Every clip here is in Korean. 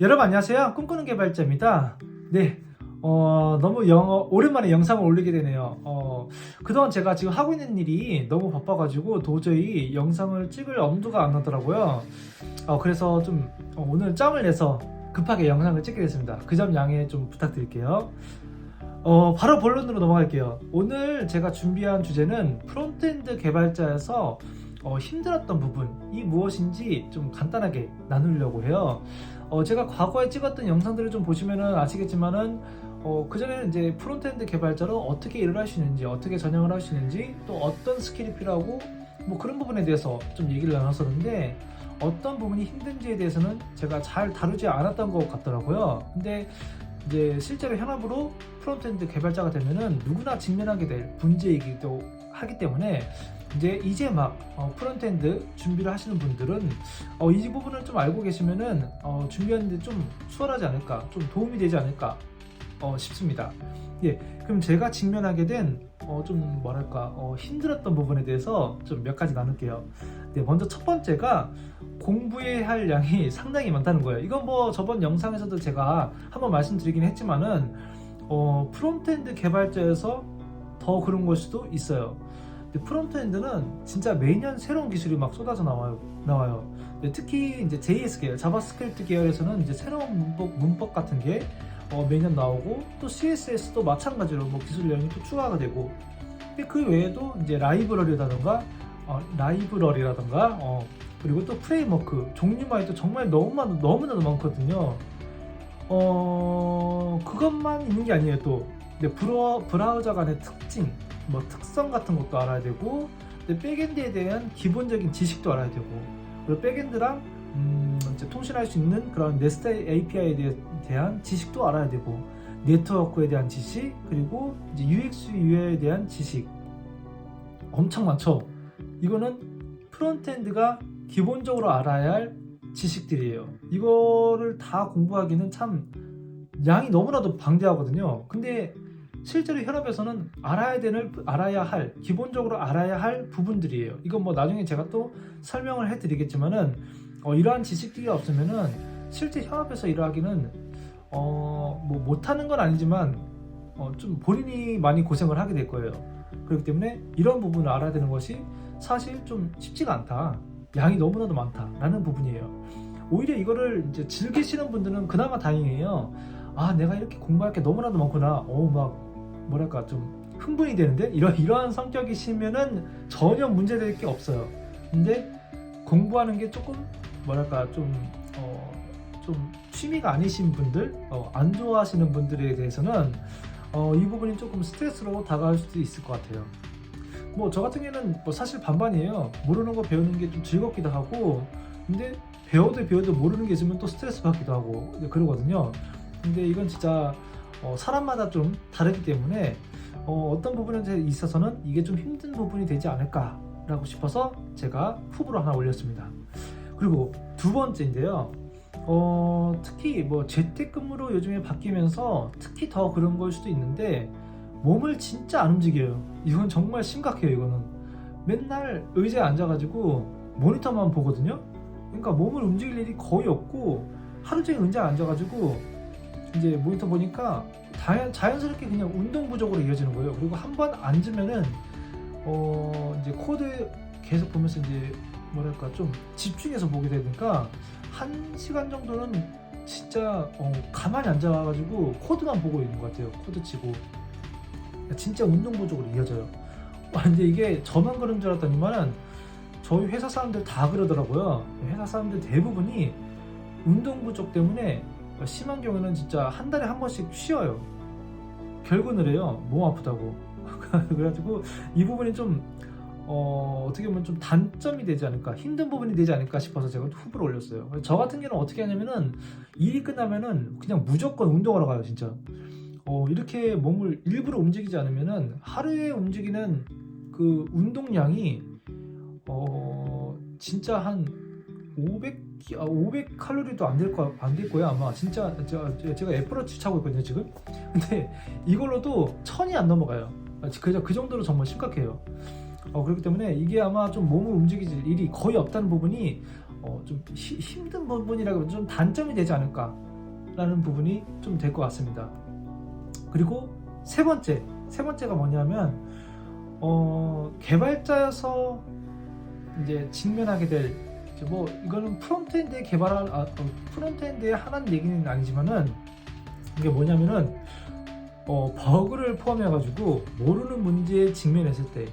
여러분 안녕하세요. 꿈꾸는 개발자입니다. 네, 너무 오랜만에 영상을 올리게 되네요. 그동안 제가 지금 하고 있는 일이 너무 바빠가지고 도저히 영상을 찍을 엄두가 안 나더라고요. 그래서 좀 오늘 짬을 내서 급하게 영상을 찍게 됐습니다. 그 점 양해 좀 부탁드릴게요. 바로 본론으로 넘어갈게요. 오늘 제가 준비한 주제는 프론트엔드 개발자에서 힘들었던 부분이 무엇인지 좀 간단하게 나누려고 해요. 제가 과거에 찍었던 영상들을 좀 보시면은 아시겠지만은 그전에는 이제 프론트엔드 개발자로 어떻게 일을 할 수 있는지, 어떻게 전향을 할 수 있는지, 또 어떤 스킬이 필요하고 뭐 그런 부분에 대해서 좀 얘기를 나눴었는데, 어떤 부분이 힘든지에 대해서는 제가 잘 다루지 않았던 것 같더라고요. 근데 이제 실제로 현업으로 프론트엔드 개발자가 되면은 누구나 직면하게 될 문제이기도 하기 때문에 이제 막 프론트엔드 준비를 하시는 분들은 이 부분을 좀 알고 계시면은 준비하는데 좀 수월하지 않을까, 좀 도움이 되지 않을까 싶습니다. 예, 그럼 제가 직면하게 된 좀 뭐랄까 힘들었던 부분에 대해서 좀 몇 가지 나눌게요. 네, 먼저 첫 번째가 공부해야 할 양이 상당히 많다는 거예요. 이건 뭐 저번 영상에서도 제가 한번 말씀드리긴 했지만은 프론트엔드 개발자에서 더 그런 걸 수도 있어요. 근데 프론트엔드는 진짜 매년 새로운 기술이 막 쏟아져 나와요. 특히 이제 JS 계열, 자바스크립트 계열에서는 이제 새로운 문법 같은 게 매년 나오고, 또 CSS도 마찬가지로 뭐 기술 내용이 또 추가가 되고, 근데 그 외에도 이제 라이브러리라던가 그리고 또 프레임워크 종류만이 또 정말 너무나도 많거든요. 그것만 있는 게 아니에요. 또 브라우저 간의 특징, 뭐 특성 같은 것도 알아야 되고, 백엔드에 대한 기본적인 지식도 알아야 되고, 그리고 백엔드랑 이제 통신할 수 있는 그런 네스트 API에 대한 지식도 알아야 되고, 네트워크에 대한 지식, 그리고 이제 UX, UI에 대한 지식 엄청 많죠. 이거는 프론트엔드가 기본적으로 알아야 할 지식들이에요. 이거를 다 공부하기는 참 양이 너무나도 방대하거든요. 근데 실제로 현업에서는 기본적으로 알아야 할 부분들이에요. 이건 뭐 나중에 제가 또 설명을 해드리겠지만은 이러한 지식들이 없으면은 실제 현업에서 일하기는 뭐 못하는 건 아니지만 좀 본인이 많이 고생을 하게 될 거예요. 그렇기 때문에 이런 부분을 알아야 되는 것이 사실 좀 쉽지가 않다. 양이 너무나도 많다라는 부분이에요. 오히려 이거를 이제 즐기시는 분들은 그나마 다행이에요. 내가 이렇게 공부할 게 너무나도 많구나. 막 뭐랄까 좀 흥분이 되는데, 이러한 성격이시면은 전혀 문제될 게 없어요. 근데 공부하는 게 조금 뭐랄까 좀 취미가 아니신 분들, 안 좋아하시는 분들에 대해서는 이 부분이 조금 스트레스로 다가올 수도 있을 것 같아요. 뭐 저 같은 경우는 뭐 사실 반반이에요. 모르는 거 배우는 게 좀 즐겁기도 하고, 근데 배워도 모르는 게 있으면 또 스트레스 받기도 하고 그러거든요. 근데 이건 진짜 사람마다 좀 다르기 때문에 어떤 부분에 있어서는 이게 좀 힘든 부분이 되지 않을까라고 싶어서 제가 후보로 하나 올렸습니다. 그리고 두 번째인데요. 특히 뭐 재택근무로 요즘에 바뀌면서 특히 더 그런 걸 수도 있는데, 몸을 진짜 안 움직여요. 이건 정말 심각해요. 이거는 맨날 의자에 앉아가지고 모니터만 보거든요. 그러니까 몸을 움직일 일이 거의 없고, 하루 종일 의자에 앉아가지고 이제 모니터 보니까 자연스럽게 그냥 운동 부족으로 이어지는 거예요. 그리고 한 번 앉으면은 이제 코드 계속 보면서 이제 뭐랄까 좀 집중해서 보게 되니까 1시간 정도는 진짜 가만히 앉아가지고 코드만 보고 있는 것 같아요. 코드 치고. 진짜 운동 부족으로 이어져요. 근데 이게 저만 그런 줄 알았더니만은 저희 회사 사람들 다 그러더라고요. 회사 사람들 대부분이 운동 부족 때문에 심한 경우는 진짜 한 달에 한 번씩 쉬어요. 결근을 해요. 몸 아프다고. 그래가지고 이 부분이 좀 어떻게 보면 좀 단점이 되지 않을까, 힘든 부분이 되지 않을까 싶어서 제가 후보를 올렸어요. 저 같은 경우는 어떻게 하냐면은 일이 끝나면은 그냥 무조건 운동하러 가요. 진짜 이렇게 몸을 일부러 움직이지 않으면은 하루에 움직이는 그 운동량이 진짜 한 500 칼로리도 안 될 거야 아마. 진짜 제가 애플워치 차고 있거든요 지금. 근데 이걸로도 1000이 안 넘어가요. 그 정도로 정말 심각해요. 그렇기 때문에 이게 아마 좀 몸을 움직일 일이 거의 없다는 부분이 좀 힘든 부분이라고 좀 단점이 되지 않을까 라는 부분이 좀 될 것 같습니다. 그리고 세 번째가 뭐냐면 개발자여서 이제 직면하게 될 뭐 이거는 프론트엔드에 프론트엔드에 하나는 얘기는 아니지만은 이게 뭐냐면은 버그를 포함해가지고 모르는 문제에 직면했을 때,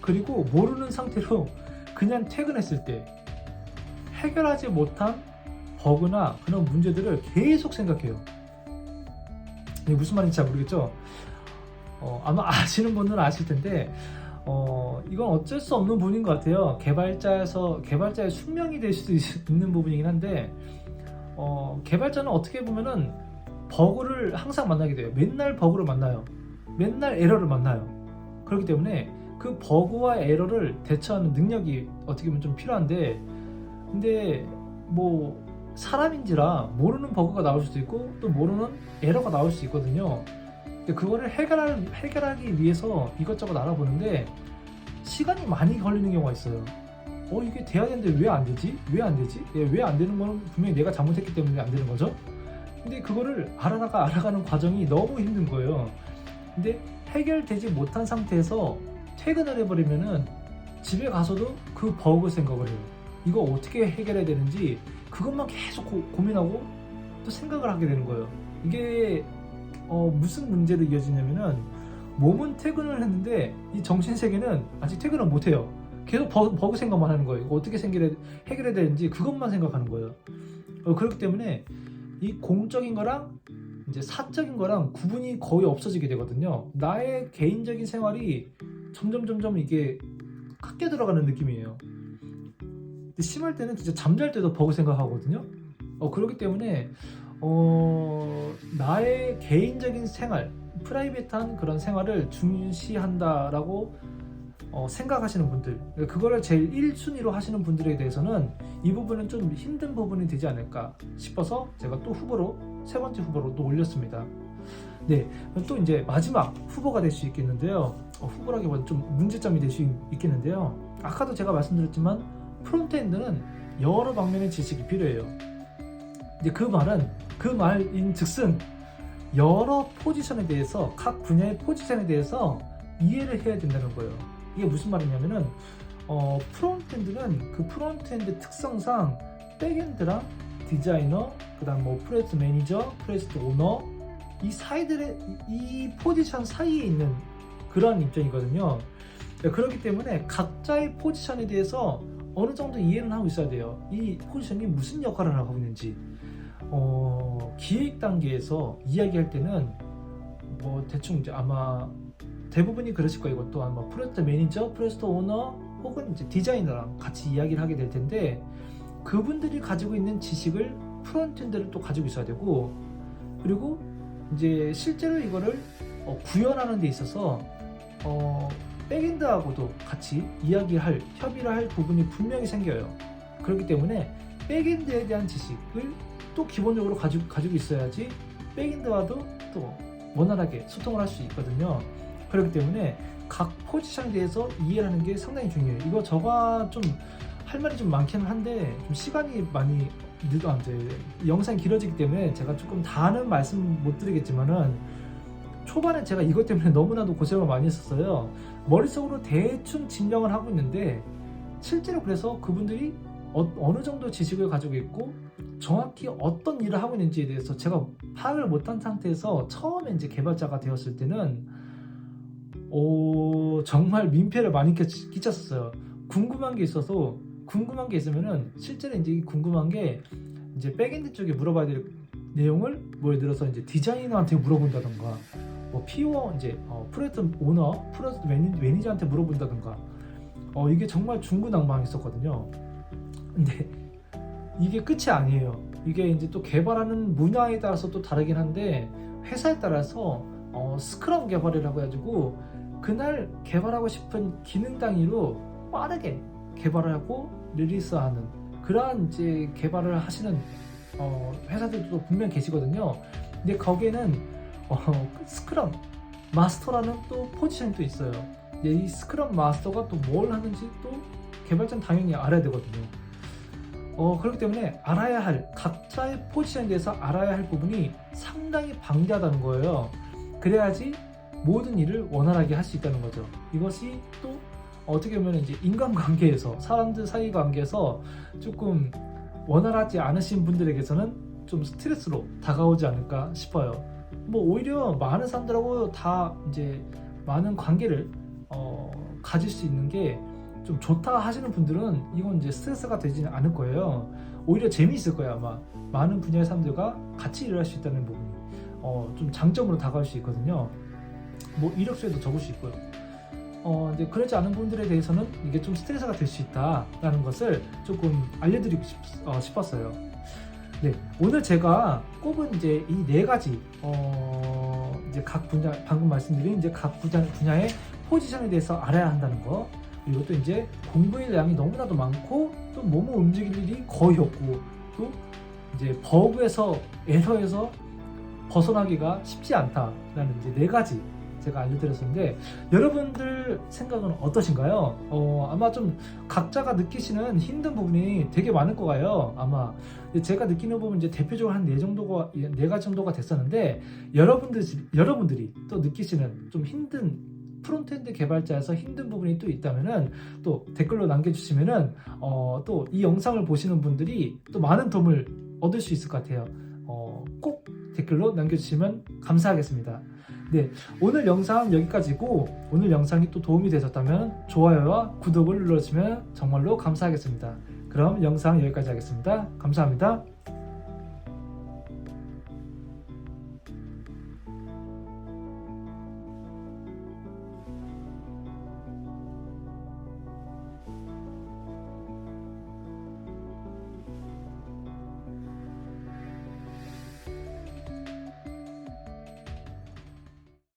그리고 모르는 상태로 그냥 퇴근했을 때 해결하지 못한 버그나 그런 문제들을 계속 생각해요. 이게 무슨 말인지 잘 모르겠죠? 아마 아시는 분들은 아실 텐데 이건 어쩔 수 없는 부분인 것 같아요. 개발자의 숙명이 될 수도 있는 부분이긴 한데 개발자는 어떻게 보면은 버그를 항상 만나게 돼요. 맨날 버그를 만나요. 맨날 에러를 만나요. 그렇기 때문에 그 버그와 에러를 대처하는 능력이 어떻게 보면 좀 필요한데, 근데 뭐 사람인지라 모르는 버그가 나올 수도 있고 또 모르는 에러가 나올 수 있거든요. 근데 그거를 해결하기 위해서 이것저것 알아보는데 시간이 많이 걸리는 경우가 있어요. 이게 돼야 되는데 왜 안 되지? 왜 안 되지? 왜 안 되는 건 분명히 내가 잘못했기 때문에 안 되는 거죠. 근데 그거를 알아가는 과정이 너무 힘든 거예요. 근데 해결되지 못한 상태에서 퇴근을 해버리면은 집에 가서도 그 버그 생각을 해요. 이거 어떻게 해결해야 되는지 그것만 계속 고민하고 또 생각을 하게 되는 거예요. 이게 무슨 문제로 이어지냐면은 몸은 퇴근을 했는데 이 정신세계는 아직 퇴근을 못해요. 계속 버그 생각만 하는 거예요. 이거 어떻게 해결해야 되는지 그것만 생각하는 거예요. 그렇기 때문에 이 공적인 거랑 이제 사적인 거랑 구분이 거의 없어지게 되거든요. 나의 개인적인 생활이 점점 이게 깎여 들어가는 느낌이에요. 근데 심할 때는 진짜 잠잘 때도 버그 생각하거든요. 그렇기 때문에 나의 개인적인 생활, 프라이빗한 그런 생활을 중시한다라고 생각하시는 분들, 그거를 제일 1순위로 하시는 분들에 대해서는 이 부분은 좀 힘든 부분이 되지 않을까 싶어서 제가 또 세 번째 후보로 또 올렸습니다. 네, 또 이제 마지막 후보가 될 수 있겠는데요. 후보라기보다 좀 문제점이 될 수 있겠는데요. 아까도 제가 말씀드렸지만 프론트엔드는 여러 방면의 지식이 필요해요. 이제 그 말인 즉슨 여러 포지션에 대해서, 각 분야의 포지션에 대해서 이해를 해야 된다는 거예요. 이게 무슨 말이냐면은 프론트엔드는 그 프론트엔드 특성상 백엔드랑 디자이너, 그 다음 뭐 프로젝트 매니저, 프로젝트 오너, 이 포지션 사이에 있는 그런 입장이거든요. 그렇기 때문에 각자의 포지션에 대해서 어느 정도 이해는 하고 있어야 돼요. 이 포지션이 무슨 역할을 하고 있는지. 기획 단계에서 이야기할 때는 뭐 대충 이제 아마 대부분이 그러실 거예요. 이것도 아마 프로젝트 매니저, 프로젝트 오너 혹은 이제 디자이너랑 같이 이야기를 하게 될 텐데, 그분들이 가지고 있는 지식을 프론트엔드를 또 가지고 있어야 되고, 그리고 이제 실제로 이거를 구현하는 데 있어서 백엔드하고도 같이 협의를 할 부분이 분명히 생겨요. 그렇기 때문에 백엔드에 대한 지식을 또 기본적으로 가지고 있어야지 백엔드와도 또 원활하게 소통을 할 수 있거든요. 그렇기 때문에 각 포지션에 대해서 이해를 하는 게 상당히 중요해요. 이거 저가 좀 할 말이 좀 많기는 한데 좀 시간이 많이 영상이 길어지기 때문에 제가 조금 다는 말씀 못 드리겠지만은, 초반에 제가 이것 때문에 너무나도 고생을 많이 했었어요. 머릿속으로 대충 짐작을 하고 있는데 실제로 그래서 그분들이 어느 정도 지식을 가지고 있고 정확히 어떤 일을 하고 있는지에 대해서 제가 파악을 못한 상태에서 처음에 이제 개발자가 되었을 때는 정말 민폐를 많이 끼쳤었어요. 궁금한 게 있으면은 실제로 이제 궁금한 게 이제 백엔드 쪽에 물어봐야 될 내용을 뭐 예를 들어서 이제 디자이너한테 물어본다던가, 뭐 PO 이제 프로젝트 오너, 프로젝트 매니저한테 물어본다던가, 이게 정말 중구난방했었거든요. 근데 이게 끝이 아니에요. 이게 이제 또 개발하는 분야에 따라서 또 다르긴 한데, 회사에 따라서 스크럼 개발이라고 해가지고 그날 개발하고 싶은 기능 단위로 빠르게 개발을 하고 리리스하는 그러한 이제 개발을 하시는 회사들도 분명 계시거든요. 근데 거기에는 스크럼 마스터라는 또 포지션이 또 있어요. 이 스크럼 마스터가 또 뭘 하는지 또 개발자는 당연히 알아야 되거든요. 그렇기 때문에 알아야 할 각자의 포지션에 대해서 알아야 할 부분이 상당히 방대하다는 거예요. 그래야지 모든 일을 원활하게 할 수 있다는 거죠. 이것이 또 어떻게 보면 이제 인간관계에서 사람들 사이 관계에서 조금 원활하지 않으신 분들에게서는 좀 스트레스로 다가오지 않을까 싶어요. 뭐 오히려 많은 사람들하고 다 이제 많은 관계를 가질 수 있는 게 좀 좋다 하시는 분들은 이건 이제 스트레스가 되지는 않을 거예요. 오히려 재미있을 거예요. 아마 많은 분야의 사람들과 같이 일을 할 수 있다는 부분이 좀 장점으로 다가올 수 있거든요. 뭐 이력서에도 적을 수 있고요. 이제 그러지 않은 분들에 대해서는 이게 좀 스트레스가 될 수 있다라는 것을 조금 알려드리고 싶었어요. 네, 오늘 제가 꼽은 이제 이 네 가지 이제 각 분야, 방금 말씀드린 이제 각 분야의 포지션에 대해서 알아야 한다는 거, 그리고 또 이제 공부의 양이 너무나도 많고 또 몸을 움직일 일이 거의 없고 또 이제 버그에서 에러에서 벗어나기가 쉽지 않다라는 이제 네 가지 제가 알려드렸었는데, 여러분들 생각은 어떠신가요? 아마 좀 각자가 느끼시는 힘든 부분이 되게 많을 거예요. 아마 제가 느끼는 부분 이제 대표적으로 한 네 가지 정도가 됐었는데, 여러분들이 또 느끼시는 좀 힘든 프론트엔드 개발자에서 힘든 부분이 또 있다면은 또 댓글로 남겨주시면은 또 이 영상을 보시는 분들이 또 많은 도움을 얻을 수 있을 것 같아요. 꼭 댓글로 남겨주시면 감사하겠습니다. 네, 오늘 영상 여기까지고, 오늘 영상이 또 도움이 되셨다면 좋아요와 구독을 눌러주시면 정말로 감사하겠습니다. 그럼 영상 여기까지 하겠습니다. 감사합니다.